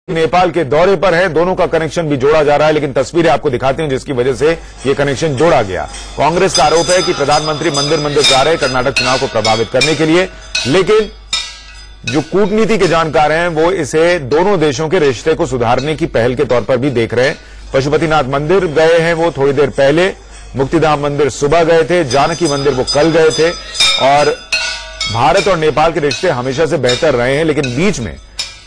नेपाल के दौरे पर है, दोनों का कनेक्शन भी जोड़ा जा रहा है, लेकिन तस्वीरें आपको दिखाते हैं जिसकी वजह से ये कनेक्शन जोड़ा गया। कांग्रेस का आरोप है कि प्रधानमंत्री मंदिर मंदिर जा रहे हैं कर्नाटक चुनाव को प्रभावित करने के लिए, लेकिन जो कूटनीति के जानकार हैं वो इसे दोनों देशों के रिश्ते को सुधारने की पहल के तौर पर भी देख रहे हैं। पशुपतिनाथ मंदिर गए हैं वो थोड़ी देर पहले, मुक्तिधाम मंदिर सुबह गए थे, जानकी मंदिर वो कल गए थे, और भारत और नेपाल के रिश्ते हमेशा से बेहतर रहे हैं, लेकिन बीच में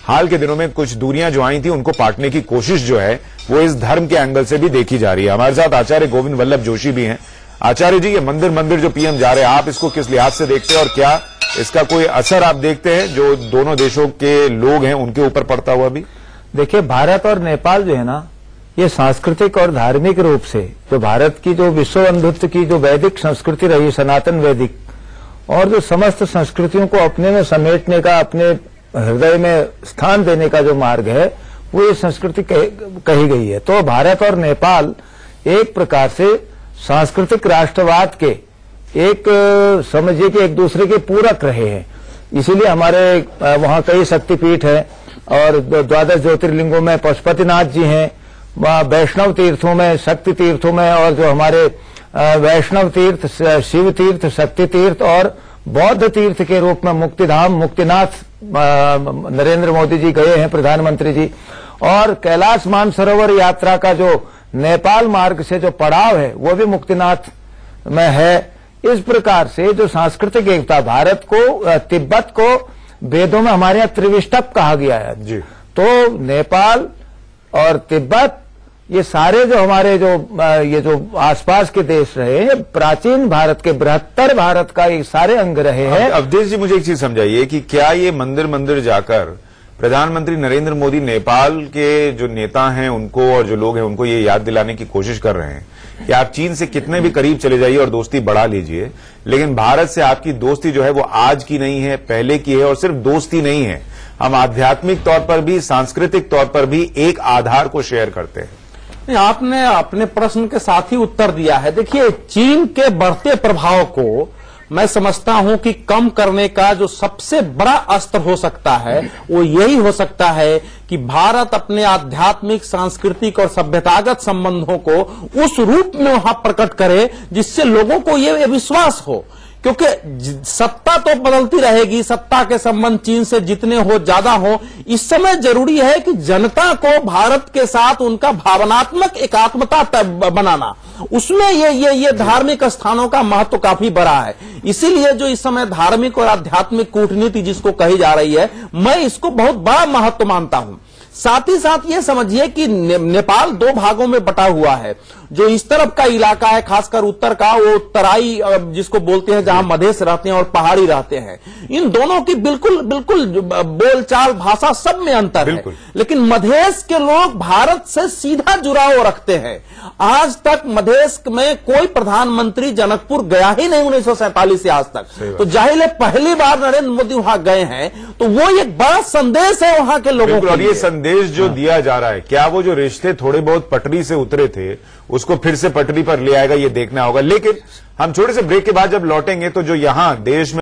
हाल के दिनों में कुछ दूरियां जो आई थी उनको पाटने की कोशिश जो है वो इस धर्म के एंगल से भी देखी जा रही है। हमारे साथ आचार्य गोविंद वल्लभ जोशी भी हैं। आचार्य जी, ये मंदिर मंदिर जो पीएम जा रहे हैं, आप इसको किस लिहाज से देखते हैं और क्या इसका कोई असर आप देखते हैं जो दोनों देशों के लोग हैं उनके ऊपर पड़ता हुआ भी? देखिए, भारत और नेपाल जो है ना, ये सांस्कृतिक और धार्मिक रूप से जो भारत की जो विश्व बंधुत्व की जो वैदिक संस्कृति रही, सनातन वैदिक, और जो समस्त संस्कृतियों को अपने में समेटने का, अपने हृदय में स्थान देने का जो मार्ग है, वो ये संस्कृति कही गई है। तो भारत और नेपाल एक प्रकार से सांस्कृतिक राष्ट्रवाद के एक समझिए कि एक दूसरे के पूरक रहे हैं। इसीलिए हमारे वहाँ कई शक्तिपीठ हैं और 12 ज्योतिर्लिंगों में पशुपतिनाथ जी हैं, वैष्णव तीर्थों में, शक्ति तीर्थों में, और जो हमारे वैष्णव तीर्थ, शिव तीर्थ, शक्ति तीर्थ और बौद्ध तीर्थ के रूप में मुक्तिधाम, मुक्तिनाथ नरेंद्र मोदी जी गए हैं, प्रधानमंत्री जी, और कैलाश मानसरोवर यात्रा का जो नेपाल मार्ग से जो पड़ाव है वो भी मुक्तिनाथ में है। इस प्रकार से जो सांस्कृतिक एकता, भारत को, तिब्बत को वेदों में हमारे यहाँ त्रिविष्टप कहा गया है जी। तो नेपाल और तिब्बत, ये सारे जो हमारे ये जो आसपास के देश रहे हैं, प्राचीन भारत के, बृहत्तर भारत का ये सारे अंग रहे हैं। अवधेश जी, मुझे एक चीज समझाइए कि क्या ये मंदिर मंदिर जाकर प्रधानमंत्री नरेंद्र मोदी नेपाल के जो नेता हैं उनको और जो लोग हैं उनको ये याद दिलाने की कोशिश कर रहे हैं कि आप चीन से कितने भी करीब चले जाइए और दोस्ती बढ़ा लीजिए, लेकिन भारत से आपकी दोस्ती जो है वो आज की नहीं है, पहले की है, और सिर्फ दोस्ती नहीं है, हम आध्यात्मिक तौर पर भी, सांस्कृतिक तौर पर भी एक आधार को शेयर करते हैं। आपने अपने प्रश्न के साथ ही उत्तर दिया है। देखिए, चीन के बढ़ते प्रभाव को मैं समझता हूं कि कम करने का जो सबसे बड़ा अस्त्र हो सकता है वो यही हो सकता है कि भारत अपने आध्यात्मिक, सांस्कृतिक और सभ्यतागत संबंधों को उस रूप में वहां प्रकट करे जिससे लोगों को ये विश्वास हो, क्योंकि सत्ता तो बदलती रहेगी, सत्ता के संबंध चीन से जितने हो, ज्यादा हो, इस समय जरूरी है कि जनता को भारत के साथ उनका भावनात्मक एकात्मता बनाना, उसमें ये धार्मिक स्थानों का महत्व काफी बड़ा है। इसीलिए जो इस समय धार्मिक और आध्यात्मिक कूटनीति जिसको कही जा रही है, मैं इसको बहुत बड़ा महत्व मानता हूं। साथ ही साथ ये समझिए कि नेपाल 2 भागों में बटा हुआ है। जो इस तरफ का इलाका है, खासकर उत्तर का, वो तराई जिसको बोलते हैं, जहां मधेश रहते हैं और पहाड़ी रहते हैं। इन दोनों की बिल्कुल बोलचाल, भाषा सब में अंतर है, लेकिन मधेश के लोग भारत से सीधा जुड़ाव रखते हैं। आज तक मधेश में कोई प्रधानमंत्री जनकपुर गया ही नहीं 1947 से आज तक। तो जाहिर है पहली बार नरेंद्र मोदी वहां गए हैं, तो वो एक बड़ा संदेश है वहां के लोगों को। ये संदेश जो दिया जा रहा है, क्या वो जो रिश्ते थोड़े बहुत पटरी से उतरे थे उसको फिर से पटरी पर ले आएगा, ये देखना होगा। लेकिन हम छोटे से ब्रेक के बाद जब लौटेंगे तो जो यहां देश में